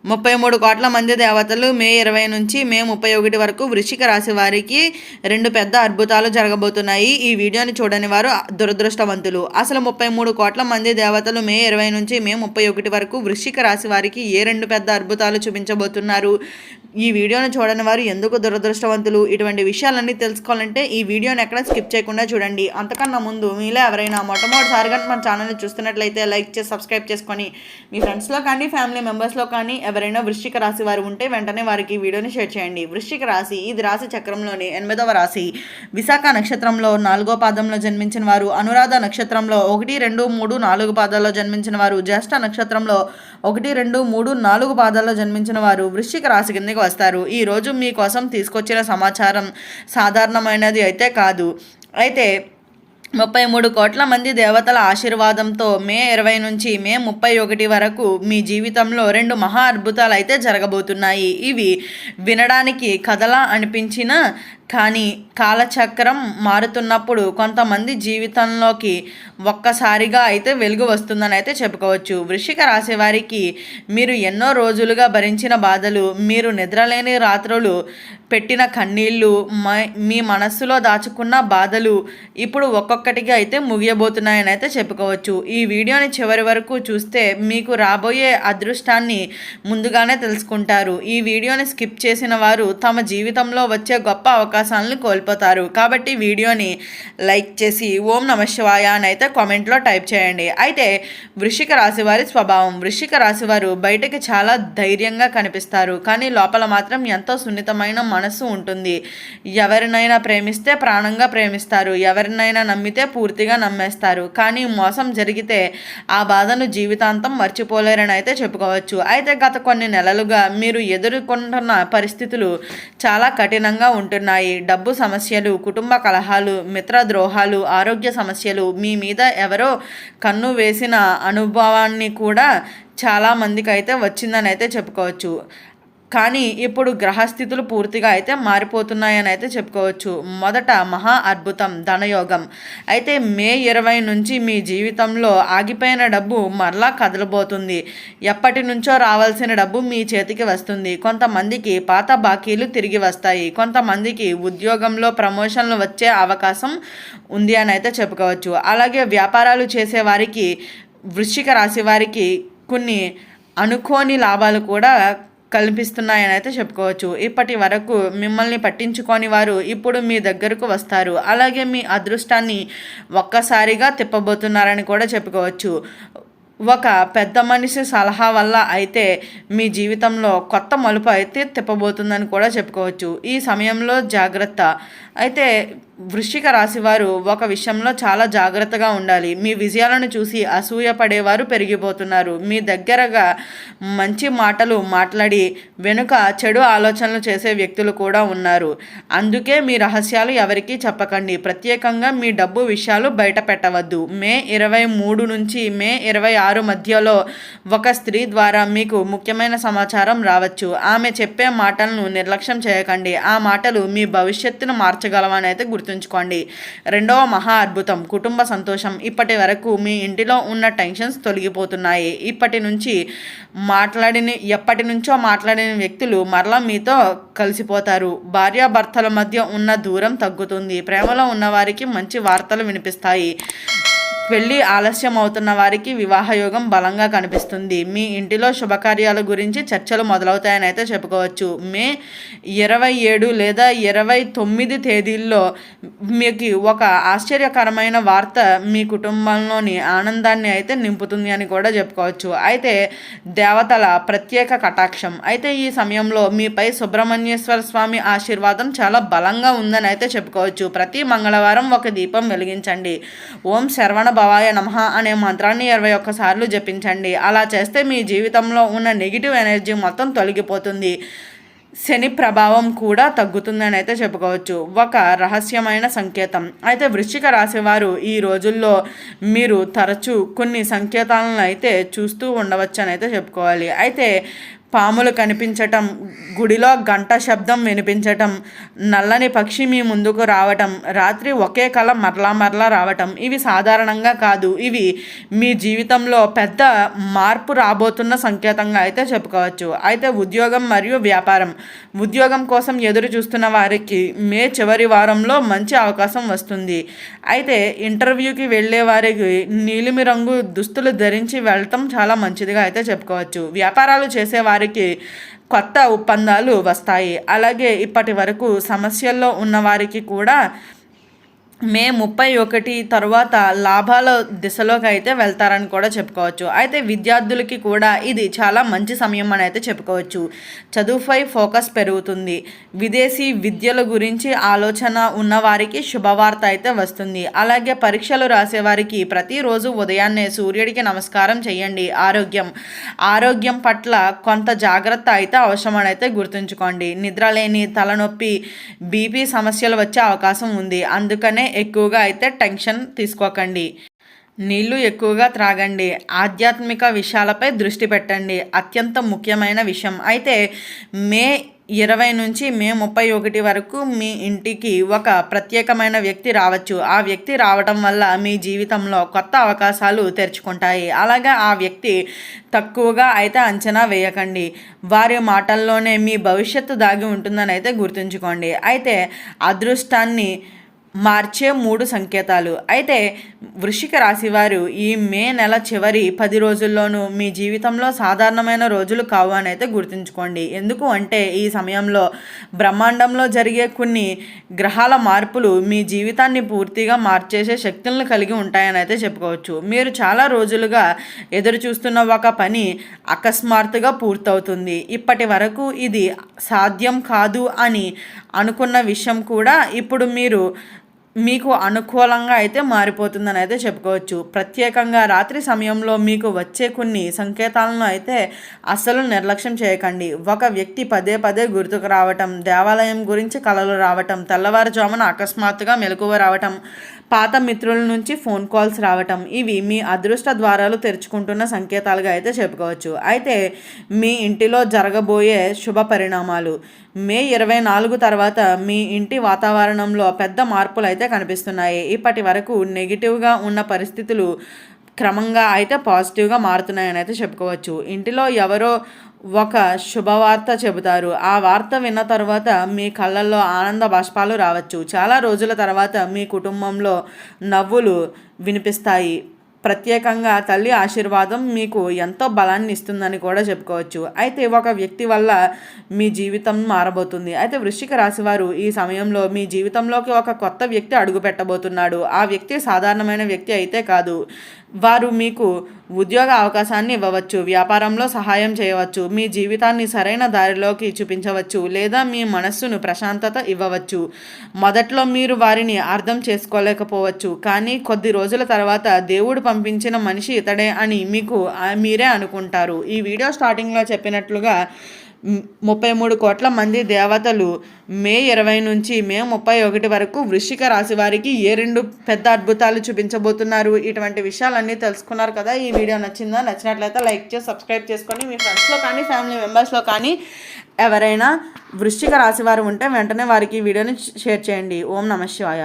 33 కోట్ల మంది దేవతలు మే 20 నుంచి మే 31 వరకు వృశ్చిక రాశి వారికి 2 పెద్ద అద్భుతాలు జరగబోతున్నాయి. ఈ వీడియోని చూడని వారు దురదృష్టవంతులు. అసలు 33 కోట్ల మంది దేవతలు మే 20 నుంచి మే 31 వరకు వృశ్చిక రాశి వారికి ఏ 2 పెద్ద అద్భుతాలు చూపించబోతున్నారు? ఈ వీడియోని చూడని వారు ఎందుకు దురదృష్టవంతులు? ఇటువంటి విషయాలన్నీ తెలుసుకోవాలంటే ఈ వీడియోని ఎక్కడ స్కిప్ చేయకుండా చూడండి. అంతకన్నా ముందు మీలో ఎవరైనా మొట్టమొదటిసారిగా మన ఛానల్ని చూస్తున్నట్లయితే లైక్ చేసి సబ్స్క్రైబ్ చేసుకొని మీ ఫ్రెండ్స్లో కానీ ఫ్యామిలీ మెంబర్స్లో కానీ ఎవరైనా వృశ్చిక రాశి వారు ఉంటే వెంటనే వారికి వీడియోని షేర్ చేయండి. వృశ్చిక రాశి ఇది రాశి చక్రంలోని 8వ రాశి. విశాఖ నక్షత్రంలో 4వ పాదంలో జన్మించిన వారు, అనురాధ నక్షత్రంలో 1, 2, 3, 4 పాదాల్లో జన్మించిన వారు, జ్యేష్ఠ నక్షత్రంలో 1, 2, 3, 4 పాదాల్లో జన్మించిన వారు వృశ్చిక రాశి కిందకి వస్తారు. ఈరోజు మీకోసం తీసుకొచ్చిన సమాచారం సాధారణమైనది అయితే కాదు. అయితే 33 కోట్ల మంది దేవతల ఆశీర్వాదంతో మే 20 నుంచి మే 31 వరకు మీ జీవితంలో 2 మహా అద్భుతాలు అయితే జరగబోతున్నాయి. ఇవి వినడానికి కథలా అనిపించినా కానీ కాలచక్రం మారుతున్నప్పుడు కొంతమంది జీవితంలోకి ఒక్కసారిగా అయితే వెలుగు వస్తుందని అయితే చెప్పుకోవచ్చు. వృశ్చిక రాశి వారికి మీరు ఎన్నో రోజులుగా భరించిన బాధలు, మీరు నిద్రలేని రాత్రులు పెట్టిన కన్నీళ్ళు, మీ మనస్సులో దాచుకున్న బాధలు ఇప్పుడు ఒక్కొక్కటిగా అయితే ముగియబోతున్నాయని అయితే చెప్పుకోవచ్చు. ఈ వీడియోని చివరి వరకు చూస్తే మీకు రాబోయే అదృష్టాన్ని ముందుగానే తెలుసుకుంటారు. ఈ వీడియోని స్కిప్ చేసిన వారు తమ జీవితంలో వచ్చే గొప్ప అవకాశాలను కోల్పోతారు. కాబట్టి వీడియోని లైక్ చేసి ఓం నమః శివాయ అని అయితే కామెంట్లో టైప్ చేయండి. అయితే వృశ్చిక రాశి వారి స్వభావం. వృశ్చిక రాశి వారు బయటకి చాలా ధైర్యంగా కనిపిస్తారు, కానీ లోపల మాత్రం ఎంతో సున్నితమైన మనసు ఉంటుంది. ఎవరినైనా ప్రేమిస్తే ప్రాణంగా ప్రేమిస్తారు, ఎవరినైనా నమ్మితే పూర్తిగా నమ్మేస్తారు. కానీ మోసం జరిగితే ఆ బాధను జీవితాంతం మర్చిపోలేరని అయితే చెప్పుకోవచ్చు. అయితే గత కొన్ని నెలలుగా మీరు ఎదుర్కొంటున్న పరిస్థితులు చాలా కఠినంగా ఉంటున్నాయి. డబ్బు సమస్యలు, కుటుంబ కలహాలు, మిత్రద్రోహాలు, ఆరోగ్య సమస్యలు, మీ మీద ఎవరో కన్ను వేసిన అనుభవాన్ని కూడా చాలామందికి అయితే వచ్చిందని అయితే చెప్పుకోవచ్చు. కానీ ఇప్పుడు గ్రహస్థితులు పూర్తిగా అయితే మారిపోతున్నాయని అయితే చెప్పుకోవచ్చు. మొదట మహా అద్భుతం ధనయోగం. అయితే మే 20 నుంచి మీ జీవితంలో ఆగిపోయిన డబ్బు మరలా కదలబోతుంది. ఎప్పటి నుంచో రావాల్సిన డబ్బు మీ చేతికి వస్తుంది. కొంతమందికి పాత బాకీలు తిరిగి వస్తాయి. కొంతమందికి ఉద్యోగంలో ప్రమోషన్లు వచ్చే అవకాశం ఉంది అని అయితే చెప్పుకోవచ్చు. అలాగే వ్యాపారాలు చేసేవారికి, వృశ్చిక రాశి వారికి కొన్ని అనుకోని లాభాలు కూడా కల్పిస్తున్నాయని అయితే చెప్పుకోవచ్చు. ఇప్పటి వరకు మిమ్మల్ని పట్టించుకొని వారు ఇప్పుడు మీ దగ్గరకు వస్తారు. అలాగే మీ అదృష్టాన్ని ఒక్కసారిగా తిప్పబోతున్నారని కూడా చెప్పుకోవచ్చు. ఒక పెద్ద మనిషి సలహా వల్ల అయితే మీ జీవితంలో కొత్త మలుపు అయితే తిప్పబోతుందని కూడా చెప్పుకోవచ్చు. ఈ సమయంలో జాగ్రత్త. అయితే వృశ్చిక రాశి వారు ఒక విషయంలో చాలా జాగ్రత్తగా ఉండాలి. మీ విజయాలను చూసి అసూయ పడేవారు పెరిగిపోతున్నారు. మీ దగ్గరగా మంచి మాటలు మాట్లాడి వెనుక చెడు ఆలోచనలు చేసే వ్యక్తులు కూడా ఉన్నారు. అందుకే మీ రహస్యాలు ఎవరికీ చెప్పకండి. ప్రత్యేకంగా మీ డబ్బు విషయాలు బయట పెట్టవద్దు. మే 23 నుంచి మే 26 మధ్యలో ఒక స్త్రీ ద్వారా మీకు ముఖ్యమైన సమాచారం రావచ్చు. ఆమె చెప్పే మాటలను నిర్లక్ష్యం చేయకండి. ఆ మాటలు మీ భవిష్యత్తును మార్చగలవని అయితే గుర్తుంచుకోండి. రెండవ మహా అద్భుతం కుటుంబ సంతోషం. ఇప్పటి వరకు మీ ఇంటిలో ఉన్న టెన్షన్స్ తొలగిపోతున్నాయి. ఎప్పటి నుంచో మాట్లాడిన వ్యక్తులు మరలా మీతో కలిసిపోతారు. భార్యాభర్తల మధ్య ఉన్న దూరం తగ్గుతుంది. ప్రేమలో ఉన్నవారికి మంచి వార్తలు వినిపిస్తాయి. పెళ్ళి ఆలస్యం అవుతున్న వారికి వివాహయోగం బలంగా కనిపిస్తుంది. మీ ఇంటిలో శుభకార్యాల గురించి చర్చలు మొదలవుతాయని అయితే చెప్పుకోవచ్చు. మే 27 లేదా 29 తేదీల్లో మీకు ఒక ఆశ్చర్యకరమైన వార్త మీ కుటుంబంలోని ఆనందాన్ని అయితే నింపుతుంది అని కూడా చెప్పుకోవచ్చు. అయితే దేవతల ప్రత్యేక కటాక్షం. అయితే ఈ సమయంలో మీపై సుబ్రహ్మణ్యేశ్వర స్వామి ఆశీర్వాదం చాలా బలంగా ఉందని అయితే చెప్పుకోవచ్చు. ప్రతి మంగళవారం ఒక దీపం వెలిగించండి. ఓం శరవణ భవాయ నమః అనే మంత్రాన్ని 21 సార్లు జపించండి. అలా చేస్తే మీ జీవితంలో ఉన్న నెగిటివ్ ఎనర్జీ మొత్తం తొలగిపోతుంది. శని ప్రభావం కూడా తగ్గుతుందని అయితే చెప్పుకోవచ్చు. ఒక రహస్యమైన సంకేతం. అయితే వృశ్చిక రాశి వారు ఈ రోజుల్లో మీరు తరచూ కొన్ని సంకేతాలను అయితే చూస్తూ ఉండవచ్చు అని అయితే చెప్పుకోవాలి. అయితే పాములు కనిపించటం, గుడిలో గంట శబ్దం వినిపించటం, నల్లని పక్షి మీ ముందుకు రావటం, రాత్రి ఒకే కళ మరలా రావటం ఇవి సాధారణంగా కాదు. ఇవి మీ జీవితంలో పెద్ద మార్పు రాబోతున్న సంకేతంగా అయితే చెప్పుకోవచ్చు. అయితే ఉద్యోగం మరియు వ్యాపారం. ఉద్యోగం కోసం ఎదురు చూస్తున్న వారికి మే చివరి వారంలో మంచి అవకాశం వస్తుంది. అయితే ఇంటర్వ్యూకి వెళ్ళే వారికి నీలిమి రంగు దుస్తులు ధరించి వెళ్ళటం చాలా మంచిదిగా అయితే చెప్పుకోవచ్చు. వ్యాపారాలు చేసేవారికి కొత్త ఒప్పందాలు వస్తాయి. అలాగే ఇప్పటి వరకు సమస్యల్లో ఉన్నవారికి కూడా మే 31 తర్వాత లాభాల దిశలోకి అయితే వెళ్తారని కూడా చెప్పుకోవచ్చు. అయితే విద్యార్థులకి కూడా ఇది చాలా మంచి సమయం అని అయితే చెప్పుకోవచ్చు. చదువుపై ఫోకస్ పెరుగుతుంది. విదేశీ విద్యల గురించి ఆలోచన ఉన్నవారికి శుభవార్త అయితే వస్తుంది. అలాగే పరీక్షలు రాసేవారికి ప్రతిరోజు ఉదయాన్నే సూర్యుడికి నమస్కారం చేయండి. ఆరోగ్యం పట్ల కొంత జాగ్రత్త అయితే అవసరమని అయితే గుర్తుంచుకోండి. నిద్రలేని, తలనొప్పి, బీపీ సమస్యలు వచ్చే అవకాశం ఉంది. అందుకనే ఎక్కువగా అయితే టెన్షన్ తీసుకోకండి. నీళ్లు ఎక్కువగా త్రాగండి. ఆధ్యాత్మిక విషయాలపై దృష్టి పెట్టండి. అత్యంత ముఖ్యమైన విషయం. అయితే మే 20 నుంచి మే 31 వరకు మీ ఇంటికి ఒక ప్రత్యేకమైన వ్యక్తి రావచ్చు. ఆ వ్యక్తి రావటం వల్ల మీ జీవితంలో కొత్త అవకాశాలు తెరుచుకుంటాయి. అలాగే ఆ వ్యక్తి తక్కువగా అయితే అంచనా వేయకండి. వారి మాటల్లోనే మీ భవిష్యత్తు దాగి ఉంటుందని అయితే గుర్తుంచుకోండి. అయితే అదృష్టాన్ని మార్చే 3 సంకేతాలు. అయితే వృశ్చిక రాశి వారు ఈ మే నెల చివరి 10 రోజుల్లోనూ మీ జీవితంలో సాధారణమైన రోజులు కావు అని అయితే గుర్తుంచుకోండి. ఎందుకు అంటే ఈ సమయంలో బ్రహ్మాండంలో జరిగే కొన్ని గ్రహాల మార్పులు మీ జీవితాన్ని పూర్తిగా మార్చేసే శక్తులను కలిగి ఉంటాయని అయితే చెప్పుకోవచ్చు. మీరు చాలా రోజులుగా ఎదురు చూస్తున్న ఒక పని అకస్మాత్తుగా పూర్తవుతుంది. ఇప్పటి వరకు ఇది సాధ్యం కాదు అని అనుకున్న విషయం కూడా ఇప్పుడు మీకు అనుకూలంగా అయితే మారిపోతుందని అయితే చెప్పుకోవచ్చు. ప్రత్యేకంగా రాత్రి సమయంలో మీకు వచ్చే కొన్ని సంకేతాలను అయితే అస్సలు నిర్లక్ష్యం చేయకండి. ఒక వ్యక్తి పదే గుర్తుకు రావటం, దేవాలయం గురించి కలలు రావటం, తెల్లవారుజామున అకస్మాత్తుగా మెలకువ రావటం, పాత మిత్రుల నుంచి ఫోన్ కాల్స్ రావటం ఇవి మీ అదృష్ట ద్వారాలు తెరుచుకుంటున్న సంకేతాలుగా అయితే చెప్పుకోవచ్చు. అయితే మీ ఇంటిలో జరగబోయే శుభ పరిణామాలు. మే 24 తర్వాత మీ ఇంటి వాతావరణంలో పెద్ద మార్పులు అయితే కనిపిస్తున్నాయి. ఇప్పటి వరకు నెగిటివ్గా ఉన్న పరిస్థితులు క్రమంగా అయితే పాజిటివ్గా మారుతున్నాయని అయితే చెప్పుకోవచ్చు. ఇంటిలో ఎవరో ఒక శుభవార్త చెబుతారు. ఆ వార్త విన్న తర్వాత మీ కళ్ళల్లో ఆనంద బాష్పాలు రావచ్చు. చాలా రోజుల తర్వాత మీ కుటుంబంలో నవ్వులు వినిపిస్తాయి. ప్రత్యేకంగా తల్లి ఆశీర్వాదం మీకు ఎంతో బలాన్ని ఇస్తుందని కూడా చెప్పుకోవచ్చు. అయితే ఒక వ్యక్తి వల్ల మీ జీవితం మారబోతుంది. అయితే వృశ్చిక రాశి వారు ఈ సమయంలో మీ జీవితంలోకి ఒక కొత్త వ్యక్తి అడుగు పెట్టబోతున్నాడు. ఆ వ్యక్తి సాధారణమైన వ్యక్తి అయితే కాదు. వారు మీకు ఉద్యోగ అవకాశాన్ని ఇవ్వవచ్చు, వ్యాపారంలో సహాయం చేయవచ్చు, మీ జీవితాన్ని సరైన దారిలోకి చూపించవచ్చు, లేదా మీ మనస్సును ప్రశాంతత ఇవ్వవచ్చు. మొదట్లో మీరు వారిని అర్థం చేసుకోలేకపోవచ్చు, కానీ కొద్ది రోజుల తర్వాత దేవుడు పంపించిన మనిషి ఇతడే అని మీరే అనుకుంటారు. ఈ వీడియో స్టార్టింగ్లో చెప్పినట్లుగా 33 కోట్ల మంది దేవతలు మే 20 నుంచి మే 31 వరకు వృశ్చిక రాశి వారికి ఏ 2 పెద్ద అద్భుతాలు చూపించబోతున్నారు. ఇటువంటి విషయాలన్నీ తెలుసుకున్నారు కదా. ఈ వీడియో నచ్చినట్లయితే లైక్ చేసి సబ్స్క్రైబ్ చేసుకొని మీ ఫ్రెండ్స్లో కానీ ఫ్యామిలీ మెంబర్స్లో కానీ ఎవరైనా వృశ్చిక రాశి వారు ఉంటే వెంటనే వారికి ఈ వీడియోని షేర్ చేయండి. ఓం నమః శివాయ.